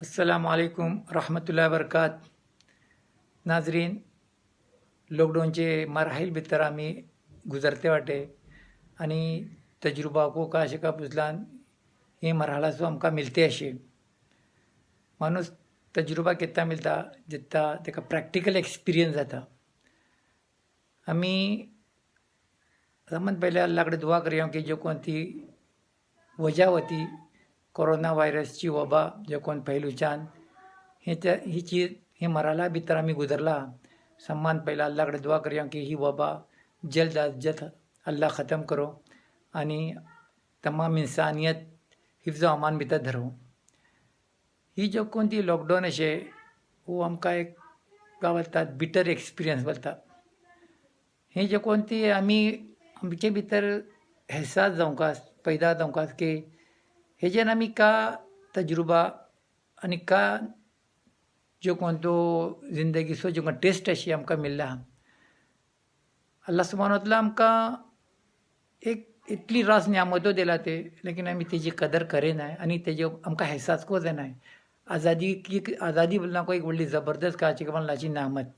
अस्सलामुअलैकुम रहमतुल्लाहि वबरकात नाजरीन लॉकडाऊनचे मराहील भितर आमी गुजरते वाटे आणि तजुर्बा को का शिका पुजलान हे मराहलाचो आमकां मिलते अशे माणूस तजुर्बा केत्ता मिलता जित्ता तेका प्रॅक्टिकल एक्सपिरियन्स जाता आमी समज पहिले अल्लाह कडेन दुआ करया की जो कोण ती वजह होती कोरोना व्हायरसची वबा जो कोण पयलुच्यान ही चीज हे मराला भितर आमी गुजरला सम्मान पयला अल्लाह कडेन दुआ करया की ही वबा जल्द अज जल्द अल्लाह ख़त्म करो आणि तमाम इंसानियत हिफ्जो अमान भितर धरो ही जो कोण ती लॉकडाऊन अशे वो आमकां एक काय बोलतात बिटर एक्सपिरियन्स बोलता हे जे कोण ती आमी आमचे भितर एहसास जावंक पैदा जावंक की हेजेन आमी का तजुर्बा आनी का जो कोण तो जिंदगीचो जो कोण टेस्ट अशी आमकां मेळ्ळा अल्लाह सुब्हानहू व तआला आमकां एक इतली रास नियामतो दिला ते लेकिन आमी तेजी कदर करिनाय आनी तेजो आमकां एहसास जायनाय आजादी बोलना को एक व्हडली जबरदस्त काची अल्लाची नियामत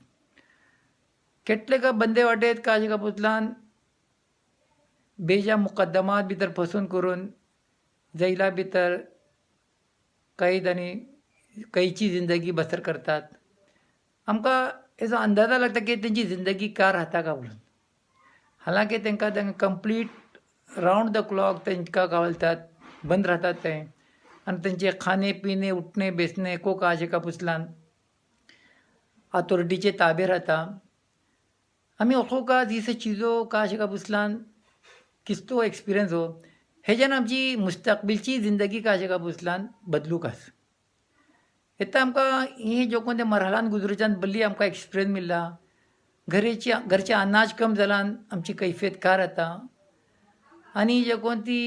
केटले का बंदे वाटेत काजी का पुतलान बेजा मुकद्दमात भितर फसून करून जैला भितर कैद आनी कैची जिंदगी बसर करतात आमकां हेजो अंदाजा लागता की तेंची जिंदगी का राहता का म्हणून हालांकी तांकां कंप्लीट रावंड द क्लॉक तांकां काय बोलतात बंद राहतात ते आनी तेंचे खाणे पिणे उठणे बेसणे को काजे का पुसलान अथॉरिटीचे ताबे राहता आमी ओखो का दिस चिजो काशे का पुसलान किस्तो एक्सपिरियन्स हो हेच्यान आमची मुस्तकबिलची जिंदगी काशे का पुसलान बदलूक आस येता आमकां ही जो कोण ते मरहलान गुजरूच्यान बल्ली आमकां एक्सपिरियन्स मेळ्ळा घरचे अनाज कम जालान आमची कैफियत कार जाता आनी जे कोण ती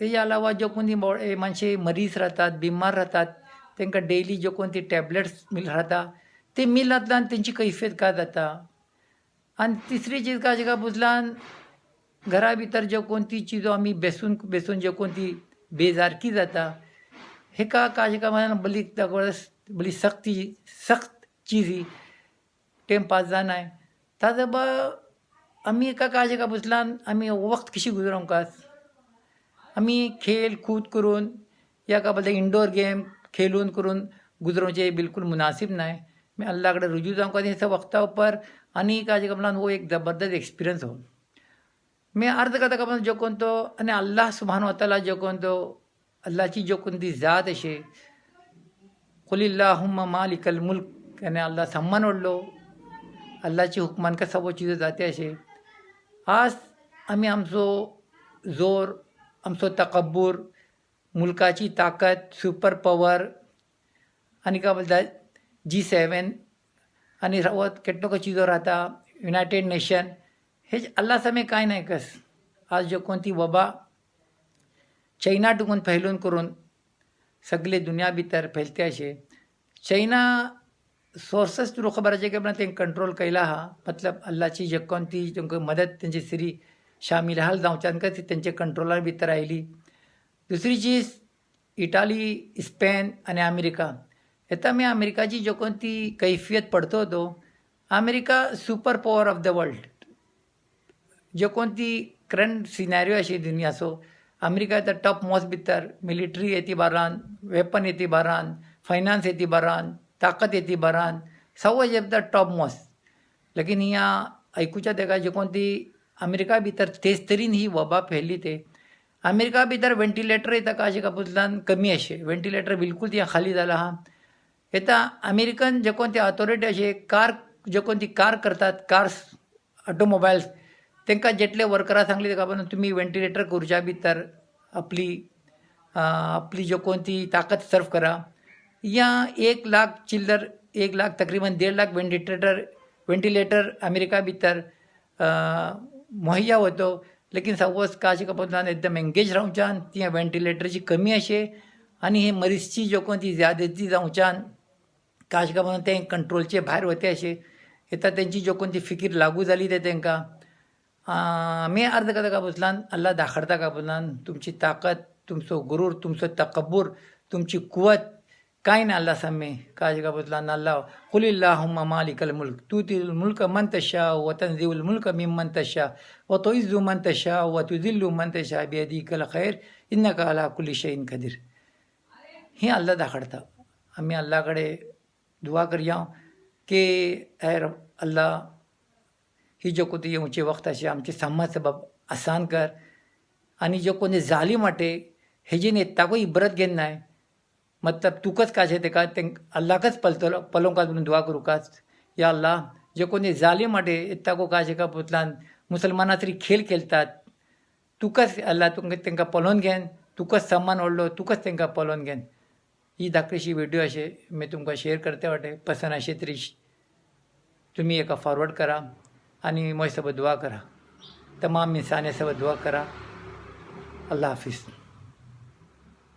तेच्या अलावा जो कोण ती माणशे मरीज राहतात बिमार राहतात तांकां डेली जो कोण ती टॅबलेट्स राहता ते मिलांतल्यान तेंची कैफियत काय जाता आनी तिसरी चीज काशे का पुसलान घरा भितर जो कोण ती चिजो आमी बेसून जो कोण ती बेजारकी जाता हेका काशे का बली बली सख्त चीज ही टायम पास जायनाय ताजो बा आमी एका काशे का पुसलान आमी वक्त कशी गुजरोवंक आमी खेल कूद करून या का बोलता इंडोर गेम खेलून करून गुजरोवचे बिलकुल मुनासिब नाय मैं अल्लाह कडेन रुजू जावंक हे वक्ता उपर आनी काशे का वो एक जबरदस्त एक्सपिरियन्स हो मैं अर्ज करता का जो कोण तो आनी अल्लाह सुब्हानहू व तआला जो कोण तो अल्लाहची जो कोण ती जात अशे कुलिल्लाहुम्मा मालिकल मुल्क यानी अल्लाह सम्मान व्हडलो अल्लाहची हुकमान का सगळ्यो चिजो जाते अशे आज आमी आमचो जोर आमचो तकब्बूर मुल्काची ताकद सुपर पॉवर आनी काय बोलतात G7 आनी केटलो को चिजो राहता युनायटेड नेशन हे अल्लाह समें कांय नाय कस आज जो कोण ती वबा चायना टुकून फैलून करून सगळे दुनिया भितर फैलते अशे चायना सोर्सेस थ्रू खबर आसा की तें कंट्रोल केला आहा मतलब अल्लाची जे कोण ती तांकां मदत तेंची सिरी शामील हाल जावच्यान तेंचे कंट्रोला भितर आयली दुसरी चीज इटाली स्पेन आनी अमेरिका येता मी अमेरिकाची जो कोण ती कैफियत पडतो तो America super power of the world जो कोण ती करंट सिनारियो अशी दुनियाचो अमेरिका येता टॉप मोस्ट भितर मिलिटरी एतिबारान वेपन एतिबारान फायनान्स एतिबारान ताकद एतिबारान सगळो जे टॉप मोस्ट लेकिन हिंगा ऐकुच्या तेका जे कोण ती अमेरिका भितर तेच तरेन ही वबा फैल्ली ते अमेरिका भितर वेंटिलेटर येता काशे का पुसलान कमी अशे वेंटिलेटर बिलकुल ती खाली जाला आहा येता अमेरिकन जे कोण ते अथॉरिटी अशे कार जे कोण ती कार करतात कार्स ऑटोमोबायल्स तांकां जेटले वर्करां सांगली तेका लागून तुमी वेंटिलेटर करच्या भितर आपली जो कोण ती ताकद सर्व करा या 1 लाख चिल्लर 1 लाख तकरीबन 1.5 लाख वेंटिलेटर अमेरिका भितर मुहैया होतो लेकिन सपोज काशे कपतल्यान एकदम एंगेज रावच्यान ती वेंटिलेटरची कमी अशे आनी हे मरीजची जो कोण ती ज्यादती जावच्यान काशे का तें कंट्रोलचे भायर वते अशे येता तेंची जो कोण ती फिकीर लागू जाली ते तांकां मी अर्ज करता का पुसलान अल्लाह दाखडता का पुसलान तुमची ताकद तुमचो गुरूर तुमचो तकब्बूर तुमची कुवत कायन अल्लाह सम्मे काजगा बुतलान अल्लाह कुलिल्लाहुम्मा मालिकल मुल्क तुतिल मुल्क मन तशा व तंजिउल मुल्क मिम्मन तशा व तुइज्जु मन तशा व तुजिल्लु मन तशा बियदिकल खैर इन्नका अला कुल्ली शैइन कदीर. हे अल्लाह दाखडता. आम्ही अल्लाहकडे दुआ करया की अल्लाह ही जो कोणती येवचे वक्त असे आमचे सम्मा सबब आसान कर आणि जो कोणी जाली माटे हेजीन येताको इबरत घेन नाय मतलब तुकच काशे तेका अल्लाहकच पलोवंकाच म्हणून दुआ करूकाच. या अल्लाह जे कोणी जाली माटे येताको काशे का पुतलान मुसलमाना तरी खेळ खेळतात तुकच अल्लाह तांकां पळोवन घेन तुकच सम्मान व्हडलो तुकच तांकां पळोवन घेन. ही धाकटीशी व्हिडिओ असे मी तुमकां शेअर करते वाटे पसन अशे तरी तुम्ही एका फॉरवर्ड करा आणि माझ्यासोबत दुआ करा. तमाम इंसाने सोबत दुआ करा. अल्लाह हाफिज.